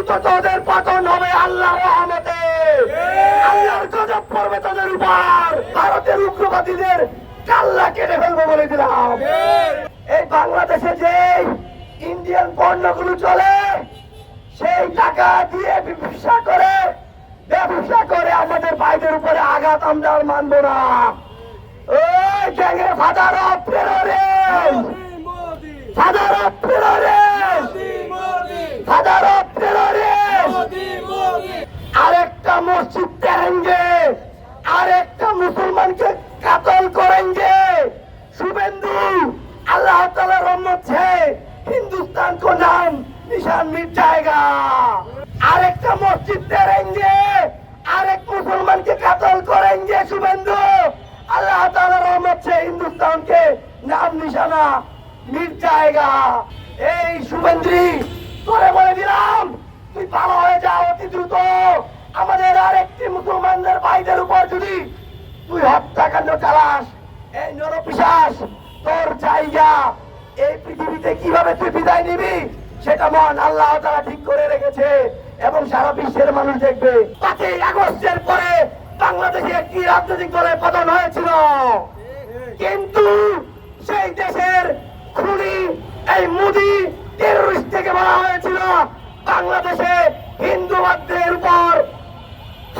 দ্রুত তোদের পতন হবে আল্লাহর রহমতে। আল্লাহর গজব পড়বে তোদের উপর। ভারতের উগ্রবাদীদের কাল্লা কেটে ফেলবো বলে দিলাম। এই বাংলাদেশে যে ইন্ডিয়ান পণ্যগুলো চলে, সেই টাকা দিয়ে ব্যবসা করে আমাদের ভাইদের উপরে আঘাত আমরা আর মানবো না। ওই গ্যাংয়ের father of terrorist, father of terrorist, father of terrorist. আরেকটা মসজিদ তেরেঙ্গে, আরেকটা মুসলমানকে কাতল করেंगे। शुभेंदु अल्लाह ताला रहमत से हिंदुस्तान को नाम निशान मिट जाएगा। आरेकटा मस्जिद तेरेंगे, आरेक मुसलमान के कत्ल करेंगे। शुभेंदु अल्लाह ताला रहमत से हिंदुस्तान के नाम निशाना मिट जाएगा। এই শুভেন্দ্রি তোরে বলে দিলাম, তুই ভালো হয়ে যা অতি দ্রুত। আমাদের আরেকটি মুসলমানদের ভাইদের উপর যদি তুই হত্যাকাণ্ড চালাস, এই নরপিশাচ তোর জায়গা এই পৃথিবীতে কিভাবে তুই বিদায় নিবি সেটা মহান আল্লাহ তাআলা ঠিক করে রেখেছে এবং সারা বিশ্বের মানুষ দেখবে। 5ই আগস্টের পরে বাংলাদেশে একটি রাজনৈতিক দলের পতন হয়েছিল, কিন্তু সেই দেশের খুনি এই মোদি টেররিস্ট থেকে বলা হয়েছিল বাংলাদেশে হিন্দুবাদীদের উপর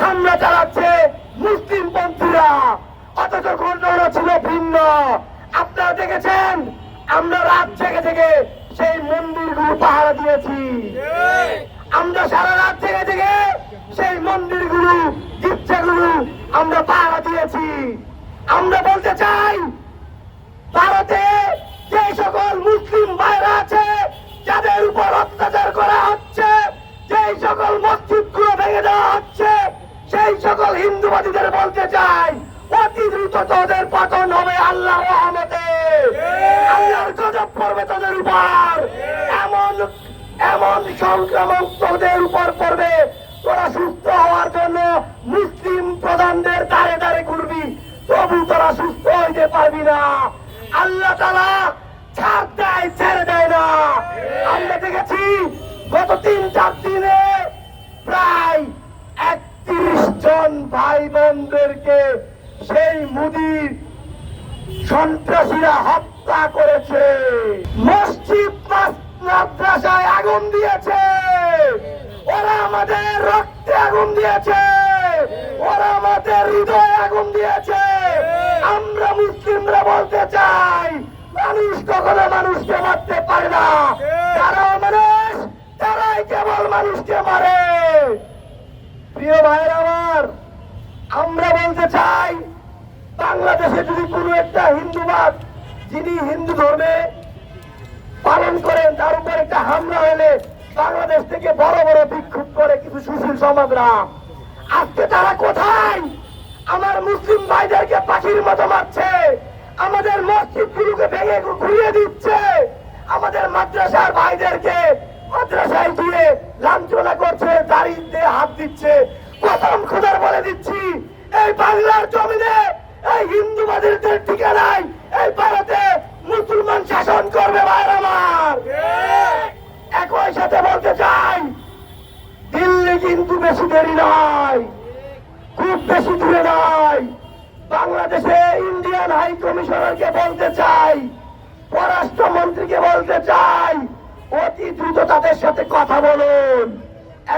হামলা চালাচ্ছে মুসলিম পন্থীরা, অথচ ঘটনা ছিল ভিন্ন। আপনারা দেখেছেন আমরা রাত জেগে জেগে সেই মন্দিরগুলো পাহারা দিয়েছি, আমরা সারা রাত জেগে জেগে সেই মন্দিরগুলো গির্জাগুলো আমরা পাহারা দিয়েছি। আমরা বলতে চাই, ভারতে যে সকল মুসলিম ভাইরা আছে যাদের উপর অত্যাচার করা হচ্ছে, যেই সকল মসজিদগুলো ভেঙে দেওয়া হচ্ছে, সেই সকল হিন্দুবাদীদের বলতে চাই অতি দ্রুত তোদের পতন হবে আল্লাহর রহমতে। আল্লাহর গজব পড়বে তোদের উপর। এমন এমন সংক্রমণ তোদের উপর পড়বে, তোরা সুস্থ হওয়ার জন্য মুসলিম প্রধানদের দ্বারে দ্বারে ঘুরবি, তবু তোরা সুস্থ হইতে পারবি না। আল্লাহ তাআলা ছাড় দেয়, ছেড়ে দেয় না। আমরা দেখেছি গত 3-4 দিনে প্রায় 31 জন ভাই বোনদেরকে সেই মোদির সন্ত্রাসীরা হত্যা করেছে। মসজিদ মাদ্রাসায় আগুন দিয়েছে, ওরা আমাদের রক্তে আগুন দিয়েছে, ওরা আমাদের হৃদয়ে আগুন দিয়েছে। আমরা মুসলিমরা বলতে চাই, মানুষ কখনো মানুষকে মারতে পারে না, যারা মানুষ তারাই কেবল মানুষকে মারে। প্রিয় ভাইরা আমার, আমরা বলতে চাই, বাংলাদেশে যদি কোনো একটা হিন্দুবাদ যিনি হিন্দু ধর্মে পালন করেন তার উপর একটা হামলা হলে বাংলাদেশ থেকে বড় বড় বিক্ষোভ করে কিছু সুশীল সমাজরা। আজকে তারা কোথায়? আমার মুসলিম ভাইদেরকে পাখির মতো মারছে, আমাদের মসজিদগুলোকে ভেঙে ঘুরিয়ে দিচ্ছে, আমাদের মাদ্রাসার ভাইদেরকে মাদ্রাসায় গিয়ে লাঞ্ছনা করছে, দাড়িতে হাত দিচ্ছে। কসম খোদার বলে দিচ্ছি, এই বাংলার জমিনে এই হিন্দুবাদীদের ঠিকানায় এই ভারতে মুসলমান শাসন করবে ভাইরা আমার। একই সাথে বলতে চাই, দিল্লি কিন্তু বেশি দেরি নয়, খুব বেশি দূরে নয়। বাংলাদেশে ইন্ডিয়ান হাই কমিশনারকে বলতে চাই, পররাষ্ট্রমন্ত্রীকে বলতে চাই, অতি দ্রুত তাদের সাথে কথা বলুন।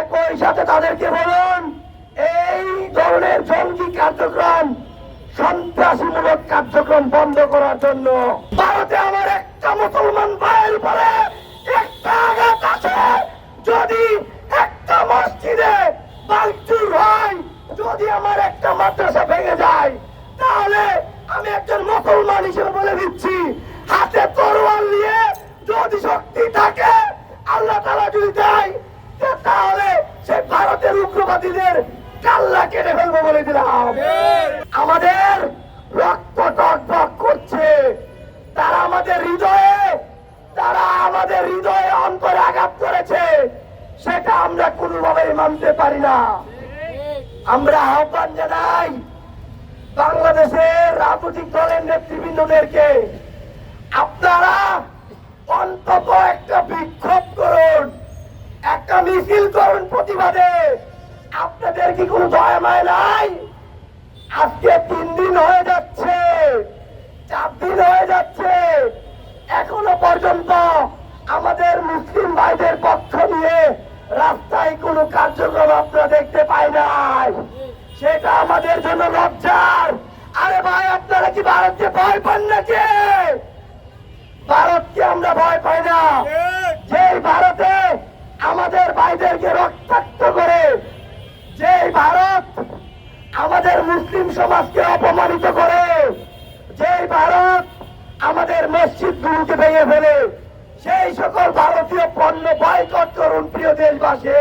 একই সাথে তাদেরকে বলুন, এই ধরনের জঙ্গি কার্যক্রম, সন্ত্রাসীমূলক কার্যক্রম বন্ধ করার জন্য। ভারতে আমার একটা মুসলমান ভাইয়ের উপরে একটা আঘাত আছে, যদি একটা মসজিদে ভাঙচুর হয়, যদি আমার একটা মাদ্রাসা ভেঙে যায়, তাহলে আমি একজন মুসলমান হিসেবে বলে দিচ্ছি, হাতে তরোয়াল নিয়ে যদি শক্তি থাকে, আল্লাহ তাআলা যদি দেয়, তাহলে সে ভারতের উগ্রবাদীদের কাল্লা কেটে ফেলবো বলে দিলাম। আমাদের রক্ত টকবক করছে, তারা আমাদের হৃদয়ে অন্তরে আঘাত করেছে, সেটা আমরা কোনোভাবেই মানতে পারি না। আমরা আহ্বান জানাই বাংলাদেশের রাজনৈতিক দলের নেতৃবৃন্দদেরকে, আপনারা অন্তত একটা বিক্ষোভ করুন, একটা মিছিল করুন প্রতিবাদে। আপনাদের কি কোনো দয়া মায় নাই? আজকে 3 দিন হয়ে যাচ্ছে, 4 দিন হয়ে যাচ্ছে, এখনো পর্যন্ত আমাদের মুসলিম ভাইদের পক্ষ নিয়ে রাস্তায় কোনো কার্যক্রম আমরা দেখতে পাই নাই। সেটা আমাদের জন্য লজ্জার। আরে ভাই, আপনারা কি ভারতকে ভয় পান নাকি? ভারতকে আমরা ভয় পাই না। যেই ভারতে আমাদের ভাইদেরকে রক্তাক্ত করে, যেই ভারত আমাদের মুসলিম সমাজকে অপমানিত করে, যেই ভারত আমাদের মসজিদগুলোকে ভেঙে ফেলে, সেই সকল ভারতীয় পণ্য বয়কট করুন প্রিয় দেশবাসী।